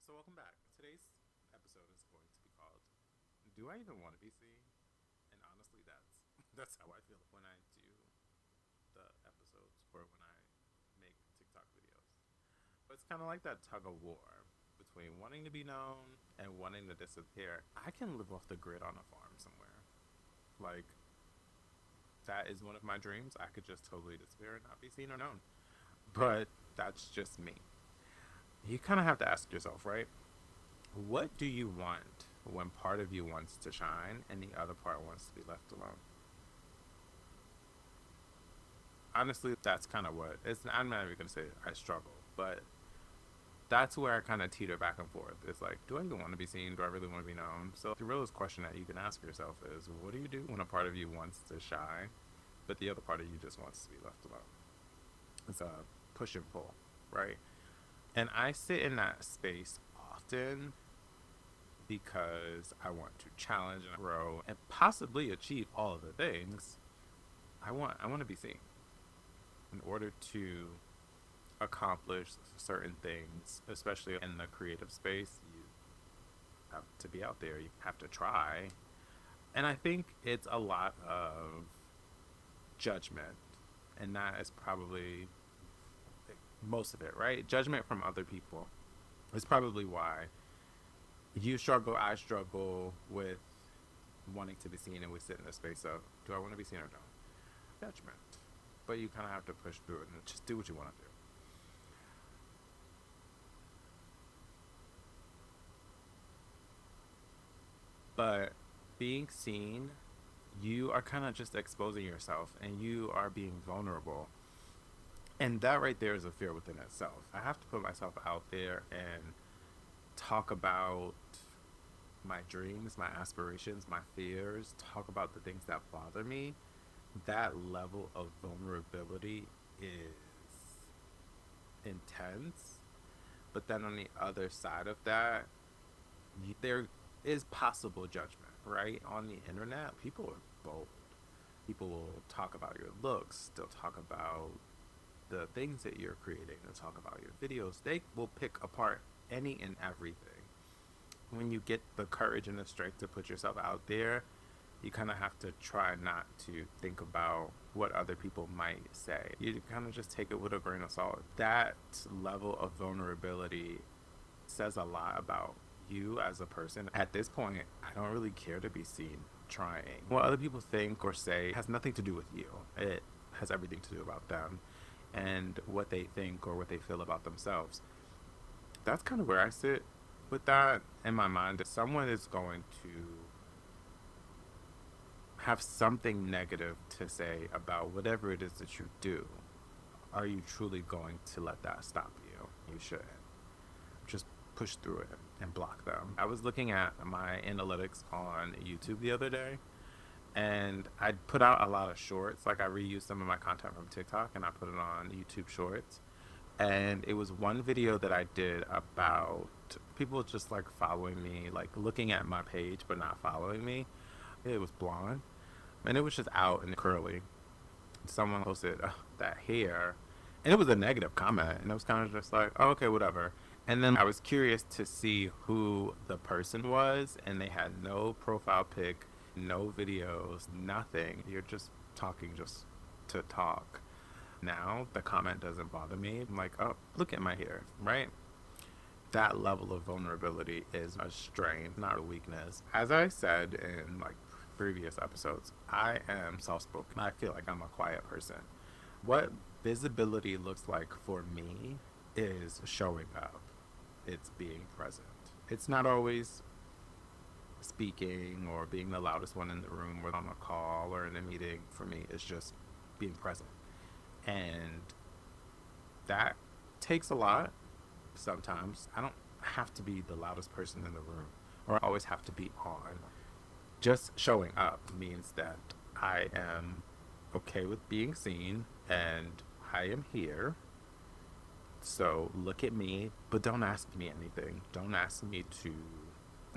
So welcome back. Today's episode is going to be called "Do I Even Want to Be Seen?" And honestly, that's how I feel when I do the episodes or when I make TikTok videos. But it's kind of like that tug of war between wanting to be known and wanting to disappear. I can live off the grid on a farm somewhere. Like that is one of my dreams. I could just totally disappear and not be seen or known. But that's just me. You kind of have to ask yourself, right? What do you want when part of you wants to shine and the other part wants to be left alone? Honestly, that's kind of what it's. I'm not even gonna say I struggle, but that's where I kind of teeter back and forth. It's like, do I even want to be seen? Do I really want to be known? So the realest question that you can ask yourself is, what do you do when a part of you wants to shine, but the other part of you just wants to be left alone? It's a push and pull, right? And I sit in that space often because I want to challenge and grow and possibly achieve all of the things I want to be seen in order to accomplish certain things, especially in the creative space. You have to be out there, you have to try. And I think it's a lot of judgment, and that is probably most of it, right? Judgment from other people is probably why you struggle, I struggle with wanting to be seen, and we sit in the space of, do I want to be seen or don't? Judgment. But you kind of have to push through it and just do what you want to do. But being seen, you are kind of just exposing yourself and you are being vulnerable. And that right there is a fear within itself. I have to put myself out there and talk about my dreams, my aspirations, my fears, talk about the things that bother me. That level of vulnerability is intense. But then on the other side of that, there is possible judgment, right? On the internet, people are bold. People will talk about your looks, they'll talk about the things that you're creating, they'll talk about your videos. They will pick apart any and everything. When you get the courage and the strength to put yourself out there, you kind of have to try not to think about what other people might say. You kind of just take it with a grain of salt. That level of vulnerability says a lot about you as a person. At this point, I don't really care to be seen trying. What other people think or say has nothing to do with you. It has everything to do about them and what they think or what they feel about themselves. That's kind of where I sit with that in my mind. If someone is going to have something negative to say about whatever it is that you do, are you truly going to let that stop you? You shouldn't. Just push through it and block them. I was looking at my analytics on YouTube the other day, and I put out a lot of shorts. Like I reused some of my content from TikTok and I put it on YouTube Shorts. And it was one video that I did about people just like following me, like looking at my page but not following me. It was blonde and it was just out and curly. Someone posted that hair, and it was a negative comment, and it was kind of just like, oh, okay, whatever. And then I was curious to see who the person was, and they had no profile pic, no videos, nothing. You're just talking just to talk. Now the comment doesn't bother me. I'm like, oh, look at my hair, right? That level of vulnerability is a strength, not a weakness. As I said in like previous episodes, I am soft spoken. I feel like I'm a quiet person. What visibility looks like for me is showing up, it's being present. It's not always speaking or being the loudest one in the room or on a call or in a meeting. For me, it's just being present. And that takes a lot sometimes. I don't have to be the loudest person in the room or always have to be on. Just showing up means that I am okay with being seen and I am here. So look at me, but don't ask me anything. Don't ask me to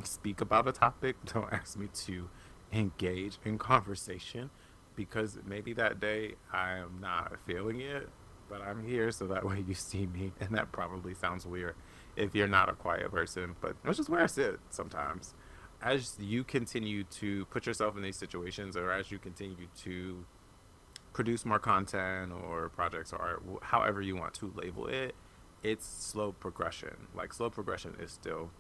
speak about a topic. Don't ask me to engage in conversation because maybe that day I am not feeling it. but I'm here so that way you see me. And that probably sounds weird if you're not a quiet person, but it's just where I sit sometimes. As you continue to put yourself in these situations, or as you continue to produce more content or projects or however you want to label it, it's slow progression. Like, slow progression is still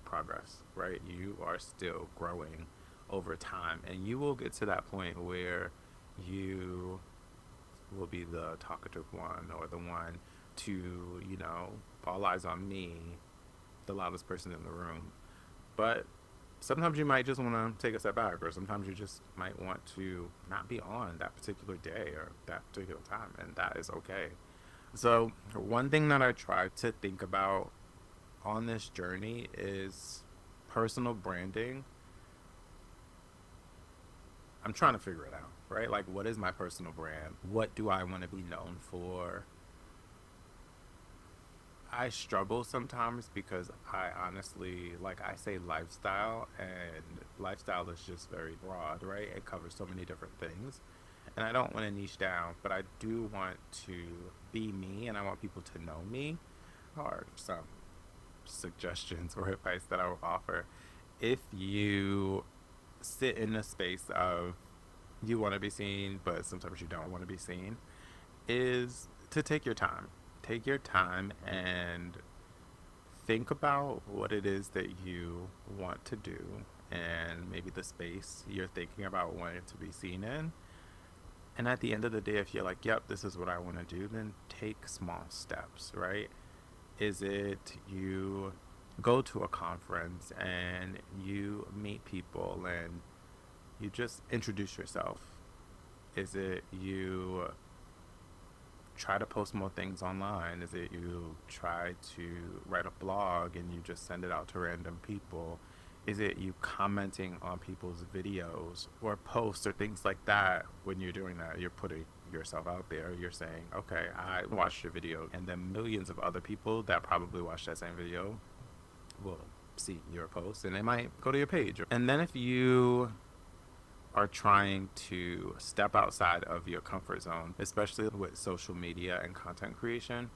progress, right? You are still growing over time, and you will get to that point where you will be the talkative one, or the one to, all eyes on me, the loudest person in the room. But sometimes you might just want to take a step back, or sometimes you just might want to not be on that particular day or that particular time, and that is okay. So, one thing that I try to think about on this journey is personal branding. I'm trying to figure it out, right? Like, what is my personal brand? What do I want to be known for? I struggle sometimes because I honestly, like, I say lifestyle, and lifestyle is just very broad, right? It covers so many different things. And I don't want to niche down, but I do want to be me, and I want people to know me. Or some suggestions or advice that I would offer: if you sit in a space of you want to be seen, but sometimes you don't want to be seen, is to take your time. Take your time and think about what it is that you want to do, and maybe the space you're thinking about wanting to be seen in. And at the end of the day, if you're like, yep, this is what I want to do, then take small steps, right? Is it you go to a conference and you meet people and you just introduce yourself? Is it you try to post more things online? Is it you try to write a blog and you just send it out to random people? Is it you commenting on people's videos or posts or things like that? When you're doing that, you're putting yourself out there. You're saying, okay, I watched your video, and then millions of other people that probably watched that same video will see your post, and they might go to your page. And then if you are trying to step outside of your comfort zone, especially with social media and content creation,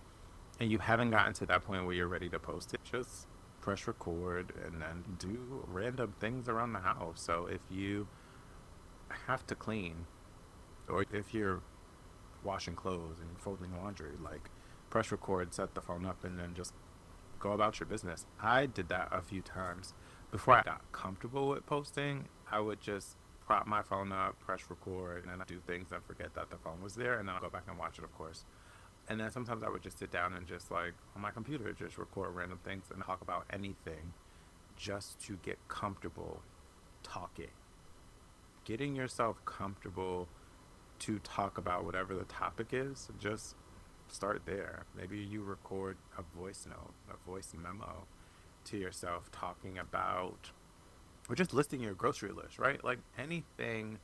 and you haven't gotten to that point where you're ready to post it, just press record and then do random things around the house. So if you have to clean, or if you're washing clothes and folding laundry, like, press record, set the phone up, and then just go about your business. I did that a few times. Before I got comfortable with posting, I would just prop my phone up, press record, and then I do things and forget that the phone was there, and then I'll go back and watch it, of course. And then sometimes I would just sit down and just, like, on my computer, just record random things and talk about anything, just to get comfortable talking. Getting yourself comfortable to talk about whatever the topic is, just start there. Maybe you record a voice note, a voice memo to yourself talking about, or just listing your grocery list, right? Like, anything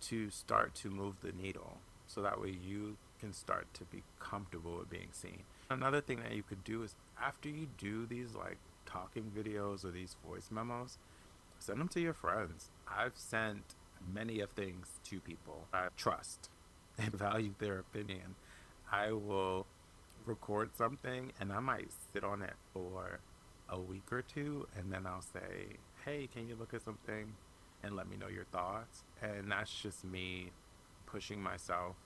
to start to move the needle, so that way you can start to be comfortable with being seen. Another thing that you could do is, after you do these, like, talking videos or these voice memos, send them to your friends. I've sent many of things to people I trust and value their opinion. I will record something and I might sit on it for a week or two, and then I'll say, hey, can you look at something and let me know your thoughts? And that's just me pushing myself,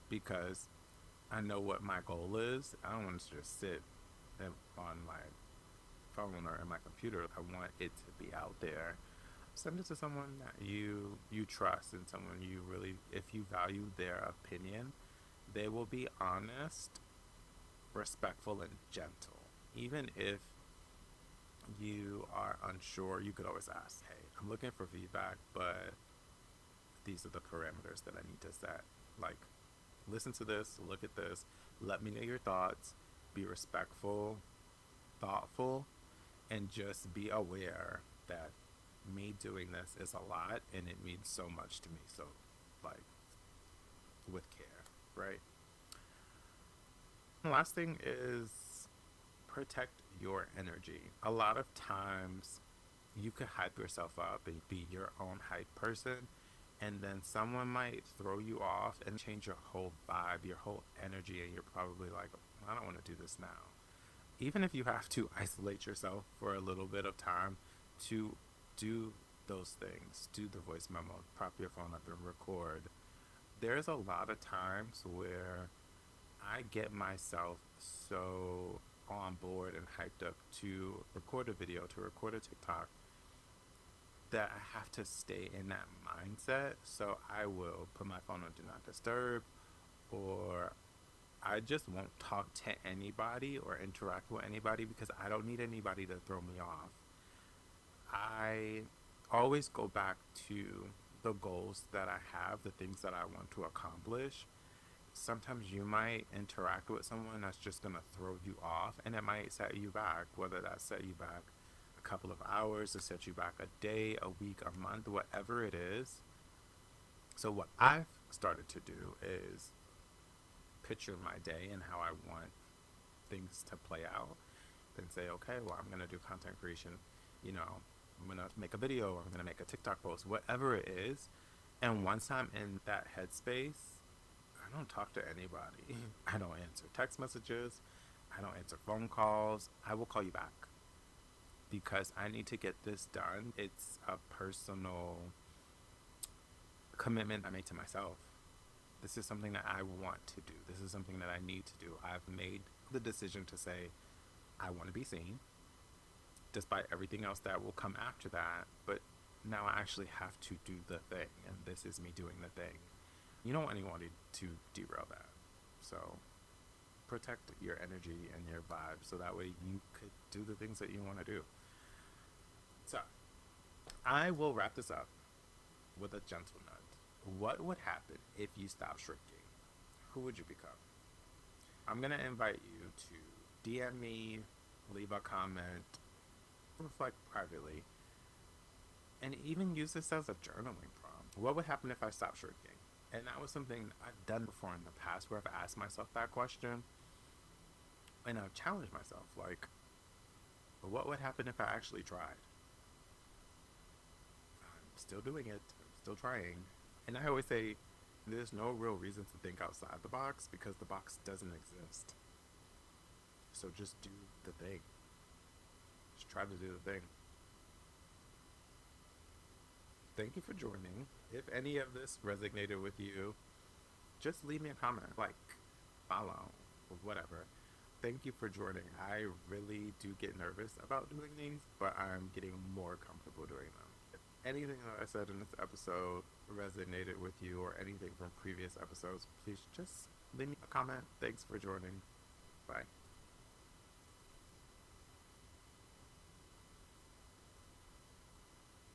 because I know what my goal is. I don't want to just sit on my phone or in my computer. I want it to be out there. Send it to someone that you trust, and someone you really, if you value their opinion, they will be honest, respectful, and gentle. Even if you are unsure, you could always ask, hey, I'm looking for feedback, but these are the parameters that I need to set. Like, listen to this, look at this, let me know your thoughts, be respectful, thoughtful, and just be aware that me doing this is a lot and it means so much to me. So, like, with care, right? The last thing is protect your energy. A lot of times you could hype yourself up and be your own hype person, And then someone might throw you off and change your whole vibe, your whole energy, and you're probably like, I don't want to do this now. Even if you have to isolate yourself for a little bit of time to do those things, do the voice memo, prop your phone up and record. There's a lot of times where I get myself so on board and hyped up to record a video, to record a TikTok, that I have to stay in that mindset. So I will put my phone on Do Not Disturb, or I just won't talk to anybody or interact with anybody because I don't need anybody to throw me off. I always go back to the goals that I have, the things that I want to accomplish. Sometimes you might interact with someone that's just going to throw you off, and it might set you back, whether that set you back a couple of hours, to set you back a day, a week, a month, whatever it is. So what I've started to do is picture my day and how I want things to play out. Then say, okay, well, I'm going to do content creation. You know, I'm going to make a video, or I'm going to make a TikTok post, whatever it is. And once I'm in that headspace, I don't talk to anybody. I don't answer text messages. I don't answer phone calls. I will call you back because I need to get this done. It's a personal commitment I made to myself. This is something that I want to do. This is something that I need to do. I've made the decision to say, I want to be seen, despite everything else that will come after that. But now I actually have to do the thing, and this is me doing the thing. You don't want anyone to derail that. So protect your energy and your vibe so that way you could do the things that you want to do. So I will wrap this up with a gentle note. What would happen if you stopped shrinking? Who would you become? I'm going to invite you to DM me, leave a comment, reflect privately, and even use this as a journaling prompt. What would happen if I stopped shrinking? And that was something I've done before in the past, where I've asked myself that question and I've challenged myself, like, what would happen if I actually tried? I'm still doing it. I'm still trying. And I always say, there's no real reason to think outside the box because the box doesn't exist. So just do the thing. Just try to do the thing. Thank you for joining. If any of this resonated with you, just leave me a comment, like, follow, or whatever. Thank you for joining. I really do get nervous about doing things, but I'm getting more comfortable doing them. If anything that I said in this episode resonated with you, or anything from previous episodes, please just leave me a comment. Thanks for joining. Bye.